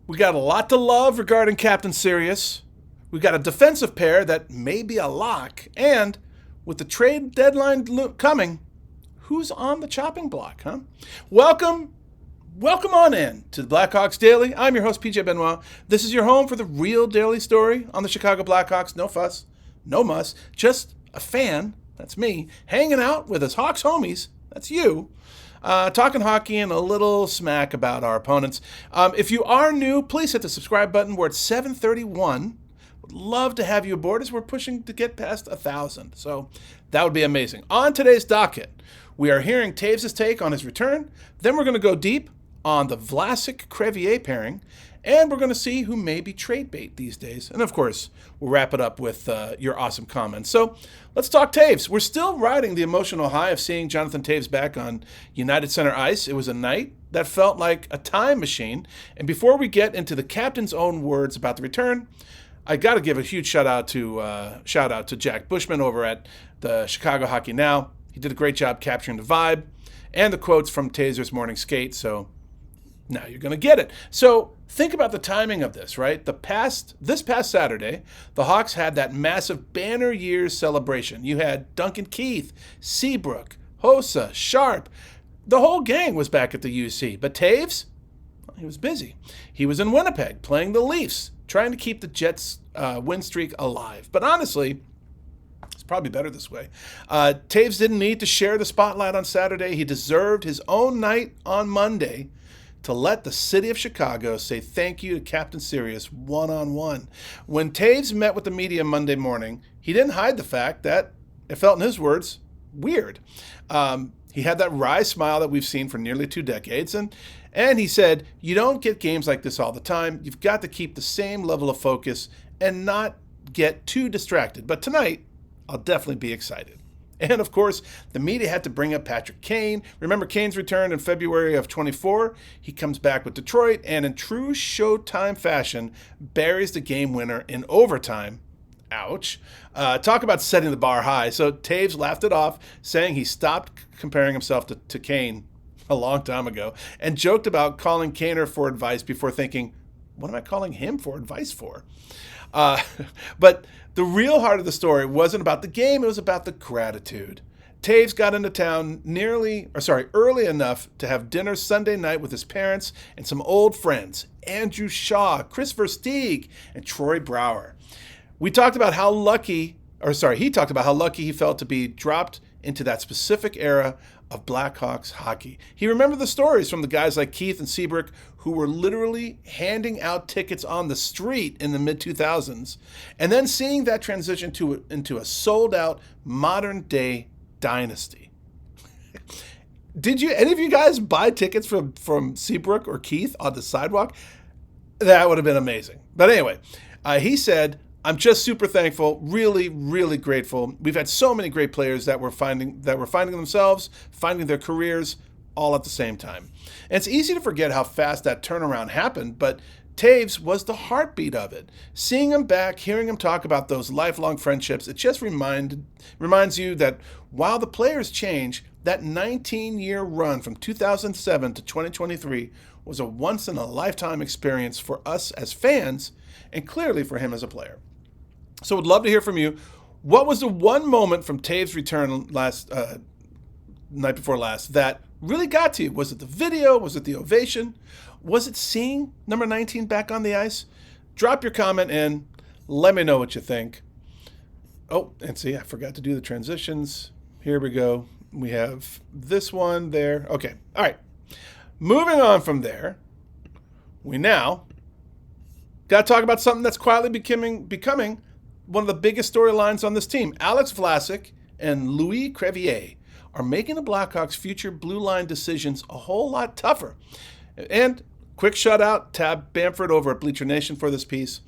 We got a lot to love regarding Captain Sirius. We got a defensive pair that may be a lock. And with the trade deadline coming, who's on the chopping block, huh? Welcome on in to the Blackhawks Daily. I'm your host, PJ Benoit. This is your home for the real daily story on the Chicago Blackhawks. No fuss, no muss, just a fan, that's me, hanging out with his Hawks homies, that's you, talking hockey and a little smack about our opponents. If you are new, please hit the subscribe button. We're at 731. Would love to have you aboard as we're pushing to get past 1,000. So that would be amazing. On today's docket, we are hearing Toews' take on his return. Then we're going to go deep on the Vlasic-Crevier pairing, and we're going to see who may be trade bait these days. And of course, we'll wrap it up with your awesome comments. So let's talk Toews. We're still riding the emotional high of seeing Jonathan Toews back on United Center ice. It was a night that felt like a time machine. And before we get into the captain's own words about the return, I got to give a huge shout out to Jack Bushman over at the Chicago Hockey Now. He did a great job capturing the vibe and the quotes from Toews' morning skate. So now you're going to get it. So think about the timing of this, right? This past Saturday, the Hawks had that massive banner years celebration. You had Duncan Keith, Seabrook, Hossa, Sharp. The whole gang was back at the UC. But Toews, well, he was busy. He was in Winnipeg playing the Leafs, trying to keep the Jets' win streak alive. But honestly, it's probably better this way. Toews didn't need to share the spotlight on Saturday. He deserved his own night on Monday to let the city of Chicago say thank you to Captain Sirius one-on-one. When Toews met with the media Monday morning, he didn't hide the fact that it felt, in his words, weird. He had that wry smile that we've seen for nearly 2 decades, and he said, you don't get games like this all the time. You've got to keep the same level of focus and not get too distracted. But tonight, I'll definitely be excited. And of course, the media had to bring up Patrick Kane. Remember Kane's return in February of 24? He comes back with Detroit and in true Showtime fashion, buries the game winner in overtime. Ouch. Talk about setting the bar high. So Toews laughed it off, saying he stopped comparing himself to Kane a long time ago and joked about calling Kaner for advice before thinking, what am I calling him for advice for? But the real heart of the story wasn't about the game, it was about the gratitude. Toews got into town early enough to have dinner Sunday night with his parents and some old friends, Andrew Shaw, Chris Versteeg, and Troy Brouwer. He talked about how lucky he felt to be dropped into that specific era of Blackhawks hockey. He remembered the stories from the guys like Keith and Seabrook who were literally handing out tickets on the street in the mid-2000s, and then seeing that transition into a sold-out modern-day dynasty. Did any of you guys buy tickets from Seabrook or Keith on the sidewalk? That would have been amazing. But anyway, he said, I'm just super thankful, really, really grateful. We've had so many great players that were finding themselves, finding their careers all at the same time. And it's easy to forget how fast that turnaround happened, but Toews was the heartbeat of it. Seeing him back, hearing him talk about those lifelong friendships, it just reminds you that while the players change, that 19-year run from 2007 to 2023 was a once-in-a-lifetime experience for us as fans and clearly for him as a player. So would love to hear from you. What was the one moment from Toews' return night before last that really got to you? Was it the video? Was it the ovation? Was it seeing number 19 back on the ice? Drop your comment in. Let me know what you think. Oh, and see, I forgot to do the transitions. Here we go. We have this one there. Okay. All right. Moving on from there, we now got to talk about something that's quietly becoming one of the biggest storylines on this team. Alex Vlasic and Louis Crevier are making the Blackhawks' future blue line decisions a whole lot tougher. And quick shout out, Tab Bamford over at Bleacher Nation for this piece.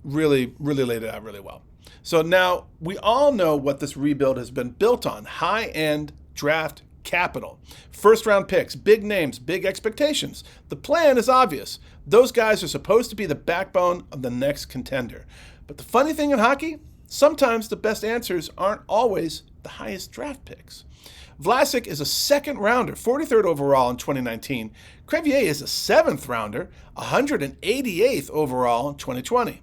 Really laid it out really well. So now we all know what this rebuild has been built on. High-end draft capital. First-round picks, big names, big expectations. The plan is obvious. Those guys are supposed to be the backbone of the next contender. But the funny thing in hockey, sometimes the best answers aren't always the highest draft picks. Vlasic is a second rounder, 43rd overall in 2019. Crevier is a 7th rounder, 188th overall in 2020.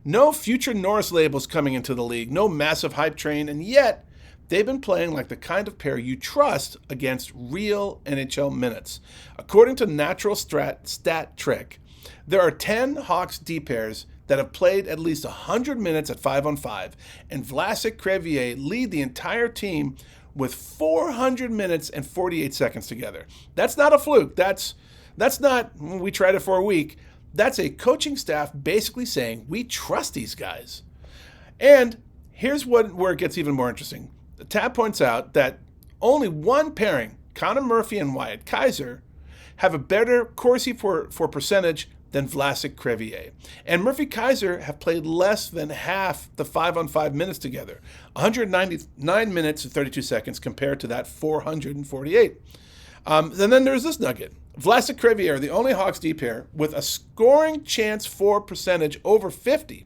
No future Norris labels coming into the league, no massive hype train, and yet they've been playing like the kind of pair you trust against real NHL minutes. According to Natural Stat Trick, there are 10 Hawks D pairs that have played at least 100 minutes at 5-on-5, and Vlasic Crevier lead the entire team with 400 minutes and 48 seconds together. That's not a fluke. That's not, we tried it for a week. That's a coaching staff basically saying, we trust these guys. And here's where it gets even more interesting. The tab points out that only one pairing, Connor Murphy and Wyatt Kaiser, have a better Corsi for percentage than Vlasic Crevier. And Murphy Kaiser have played less than half the 5-on-5 minutes together, 199 minutes and 32 seconds compared to that 448. And then there's this nugget. Vlasic Crevier are the only Hawks D pair with a scoring chance for percentage over 50.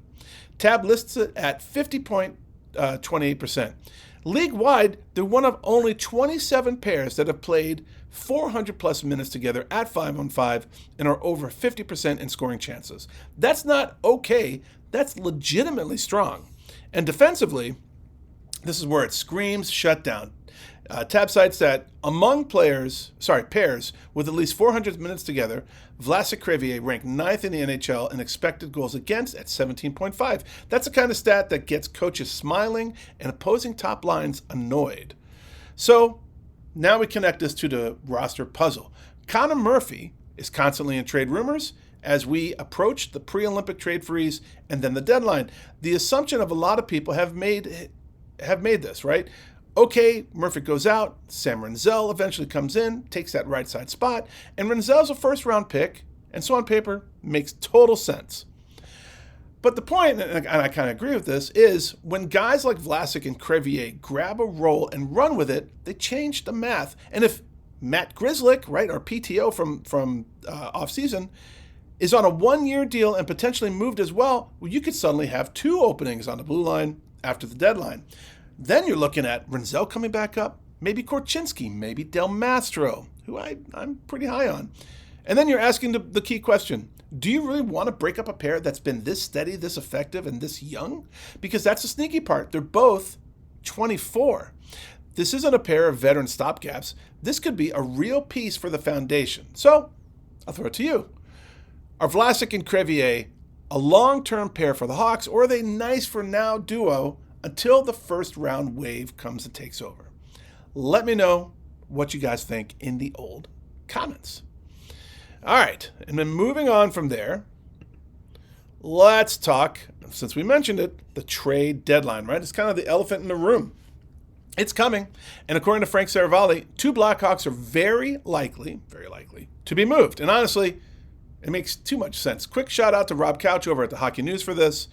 Tab lists it at 50.28%. League-wide, they're one of only 27 pairs that have played 400-plus minutes together at 5-on-5 and are over 50% in scoring chances. That's not okay. That's legitimately strong. And defensively, this is where it screams shutdown. Tab cites that among pairs with at least 400 minutes together, Vlasic Crevier ranked 9th in the NHL in expected goals against at 17.5. That's the kind of stat that gets coaches smiling and opposing top lines annoyed. So now we connect this to the roster puzzle. Connor Murphy is constantly in trade rumors as we approach the pre-Olympic trade freeze and then the deadline. The assumption of a lot of people have made this, right? Okay, Murphy goes out, Sam Renzel eventually comes in, takes that right side spot, and Renzel's a first-round pick, and so on paper, makes total sense. But the point, and I kind of agree with this, is when guys like Vlasic and Crevier grab a role and run with it, they change the math. And if Matt Grzelcyk, right, our PTO from off-season, is on a one-year deal and potentially moved as well, you could suddenly have 2 openings on the blue line after the deadline. Then you're looking at Renzel coming back up, maybe Korchinski, maybe Del Mastro, who I'm pretty high on. And then you're asking the key question, do you really want to break up a pair that's been this steady, this effective, and this young? Because that's the sneaky part. They're both 24. This isn't a pair of veteran stopgaps. This could be a real piece for the foundation. So I'll throw it to you. Are Vlasic and Crevier a long-term pair for the Hawks, or are they nice for now duo until the first round wave comes and takes over? Let me know what you guys think in the old comments. All right, and then moving on from there, let's talk, since we mentioned it, the trade deadline, right? It's kind of the elephant in the room. It's coming, and according to Frank Saravalli, 2 Blackhawks are very likely to be moved. And honestly, it makes too much sense. Quick shout out to Rob Couch over at the Hockey News for this.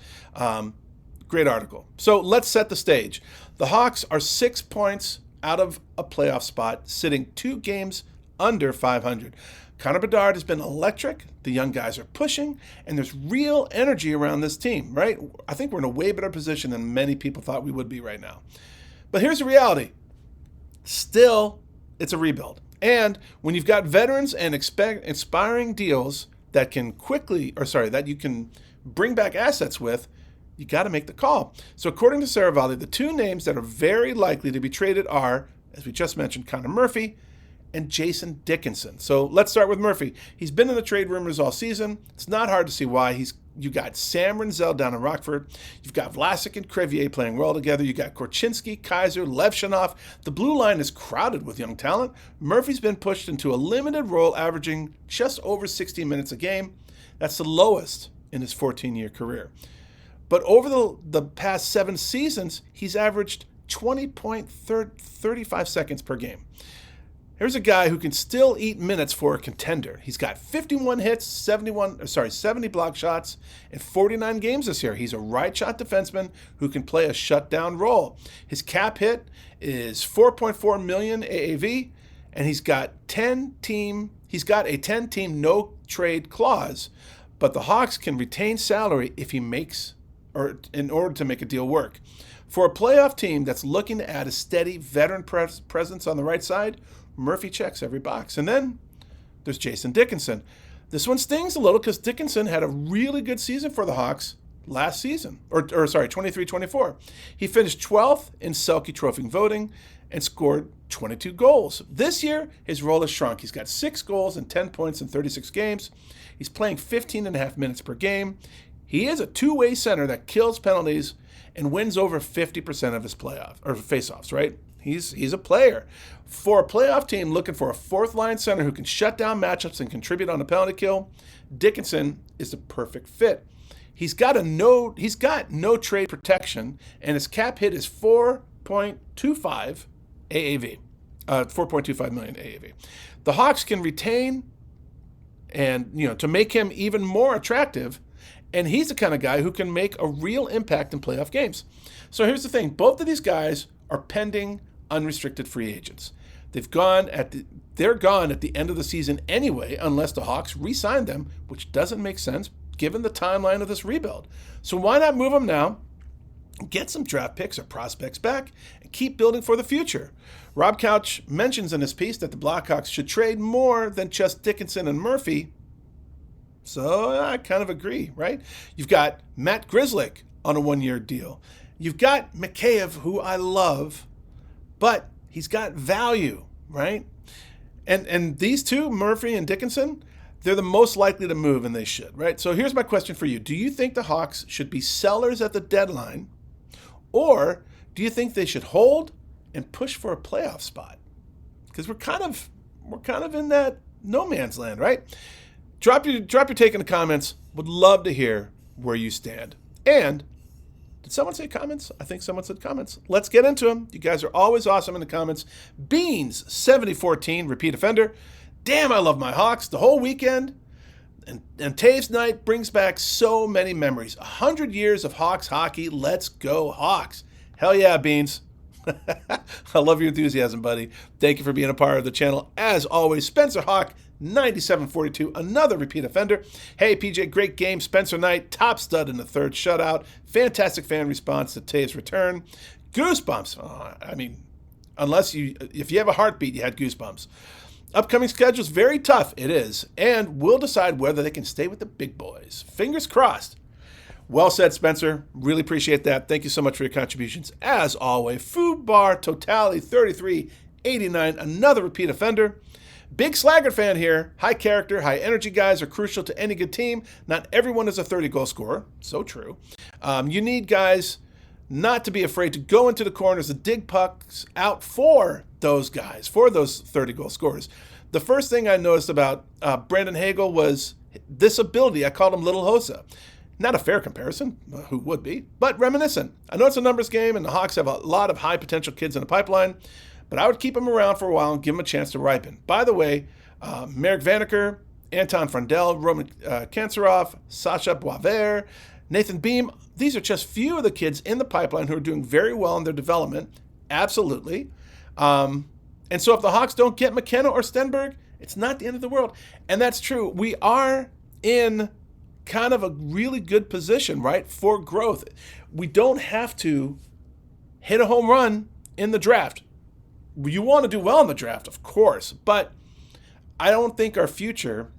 Great article. So let's set the stage. The Hawks are 6 points out of a playoff spot, sitting 2 games under 500. Connor Bedard has been electric. The young guys are pushing, and there's real energy around this team, right? I think we're in a way better position than many people thought we would be right now. But here's the reality. Still, it's a rebuild. And when you've got veterans and expiring deals that you can bring back assets with, you got to make the call. So according to Saravalli, the 2 names that are very likely to be traded are, as we just mentioned, Connor Murphy and Jason Dickinson. So let's start with Murphy. He's been in the trade rumors all season. It's not hard to see why. You got Sam Renzel down in Rockford. You've got Vlasic and Crevier playing well together. You got Korchinski, Kaiser, Levshunov. The blue line is crowded with young talent. Murphy's been pushed into a limited role, averaging just over 60 minutes a game. That's the lowest in his 14-year career. But over the past 7 seasons, he's averaged 20.35 seconds per game. Here's a guy who can still eat minutes for a contender. He's got 51 hits, 70 block shots in 49 games this year. He's a right-shot defenseman who can play a shutdown role. His cap hit is $4.4 million AAV, and he's got a 10-team no-trade clause. But the Hawks can retain salary if he makes, or in order to make a deal work. For a playoff team that's looking to add a steady veteran presence on the right side, Murphy checks every box. And then there's Jason Dickinson. This one stings a little because Dickinson had a really good season for the Hawks last season, or 23-24. He finished 12th in Selke Trophy voting and scored 22 goals. This year, his role has shrunk. He's got 6 goals and 10 points in 36 games. He's playing 15 and a half minutes per game. He is a two-way center that kills penalties and wins over 50% of his faceoffs, right? He's a player. For a playoff team looking for a fourth-line center who can shut down matchups and contribute on a penalty kill, Dickinson is the perfect fit. He's got no trade protection, and his cap hit is 4.25 AAV, 4.25 million AAV. The Hawks can retain and to make him even more attractive. And he's the kind of guy who can make a real impact in playoff games. So here's the thing. Both of these guys are pending unrestricted free agents. They're gone at the end of the season anyway, unless the Hawks re-sign them, which doesn't make sense given the timeline of this rebuild. So why not move them now, get some draft picks or prospects back, and keep building for the future? Rob Couch mentions in his piece that the Blackhawks should trade more than just Dickinson and Murphy. So I kind of agree, right? You've got Matt Grzelcyk on a 1-year deal. You've got Mikheyev, who I love, but he's got value, right? And these two, Murphy and Dickinson, they're the most likely to move, and they should, right? So here's my question for you. Do you think the Hawks should be sellers at the deadline, or do you think they should hold and push for a playoff spot? Because we're kind of in that no man's land, right? Drop your take in the comments. Would love to hear where you stand. And did someone say comments? I think someone said comments. Let's get into them. You guys are always awesome in the comments. Beans7014, repeat offender. Damn, I love my Hawks. The whole weekend and Toews night brings back so many memories. 100 years of Hawks hockey. Let's go Hawks. Hell yeah, Beans. I love your enthusiasm, buddy. Thank you for being a part of the channel. As always, Spencer Hawk, 9742, another repeat offender. Hey, PJ, great game. Spencer Knight, top stud in the third shutout. Fantastic fan response to Toews' return. Goosebumps. If you have a heartbeat, you had goosebumps. Upcoming schedule is very tough. It is. And we'll decide whether they can stay with the big boys. Fingers crossed. Well said, Spencer. Really appreciate that. Thank you so much for your contributions. As always, Food Bar Totality 3389, another repeat offender. Big Slaggert fan here. High character, high energy guys are crucial to any good team. Not everyone is a 30-goal scorer. So true. You need guys not to be afraid to go into the corners and dig pucks out for those guys, for those 30-goal scorers. The first thing I noticed about Brandon Hagel was this ability. I called him Little Hossa. Not a fair comparison, who would be, but reminiscent. I know it's a numbers game, and the Hawks have a lot of high potential kids in the pipeline, but I would keep them around for a while and give them a chance to ripen. By the way, Marek Vanaker, Anton Frandel, Roman Kancerov, Sasha Boisvert, Nathan Beam, these are just few of the kids in the pipeline who are doing very well in their development. Absolutely. And so if the Hawks don't get McKenna or Stenberg, it's not the end of the world. And that's true. We are in kind of a really good position, right, for growth. We don't have to hit a home run in the draft. You want to do well in the draft, of course, but I don't think our future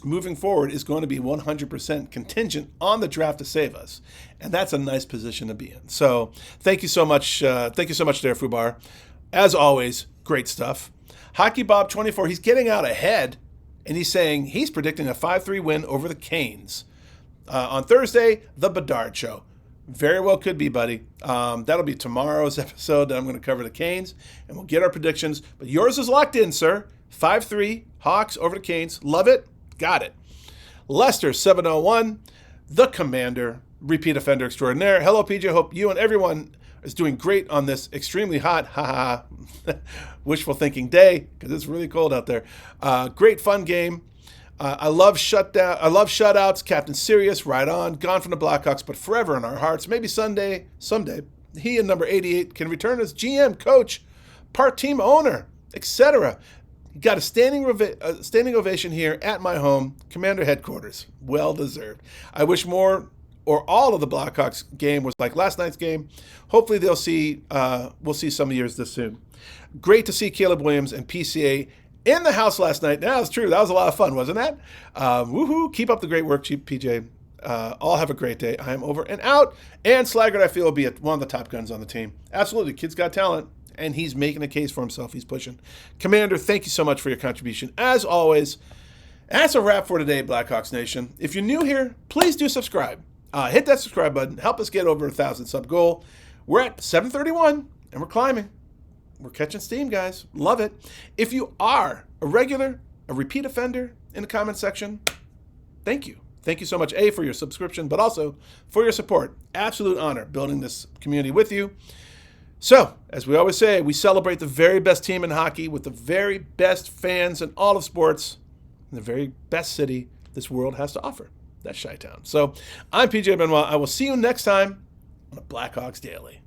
moving forward is going to be 100% contingent on the draft to save us. And that's a nice position to be in. So thank you so much. Thank you so much there, Fubar. As always, great stuff. Hockey Bob 24, he's getting out ahead, and he's saying he's predicting a 5-3 win over the Canes. On Thursday, the Bedard Show. Very well could be, buddy. That'll be tomorrow's episode that I'm going to cover the Canes, and we'll get our predictions. But yours is locked in, sir. 5-3, Hawks over the Canes. Love it. Got it. Lester 701, the Commander, repeat offender extraordinaire. Hello, PJ. Hope you and everyone is doing great on this extremely hot, wishful thinking day, because it's really cold out there. Great fun game. I love shutouts. Captain Sirius, right on. Gone from the Blackhawks, but forever in our hearts. Maybe someday, he and number 88 can return as GM, coach, part team owner, etc. Got a standing ovation here at my home, Commander headquarters. Well deserved. I wish more or all of the Blackhawks game was like last night's game. Hopefully we'll see some of yours this soon. Great to see Caleb Williams and PCA in the house last night. Now, it's true. That was a lot of fun, wasn't that? Woohoo. Keep up the great work, PJ. All have a great day. I am over and out. And Slaggert, I feel, will be one of the top guns on the team. Absolutely. Kid's got talent, and he's making a case for himself. He's pushing. Commander, thank you so much for your contribution. As always, that's a wrap for today, Blackhawks Nation. If you're new here, please do subscribe. Hit that subscribe button. Help us get over 1,000 sub goal. We're at 731, and we're climbing. We're catching steam, guys. Love it. If you are a regular, a repeat offender in the comment section, thank you. Thank you so much, A, for your subscription, but also for your support. Absolute honor building this community with you. So, as we always say, we celebrate the very best team in hockey with the very best fans in all of sports in the very best city this world has to offer. That's Chi-Town. So, I'm PJ Benoit. I will see you next time on the Blackhawks Daily.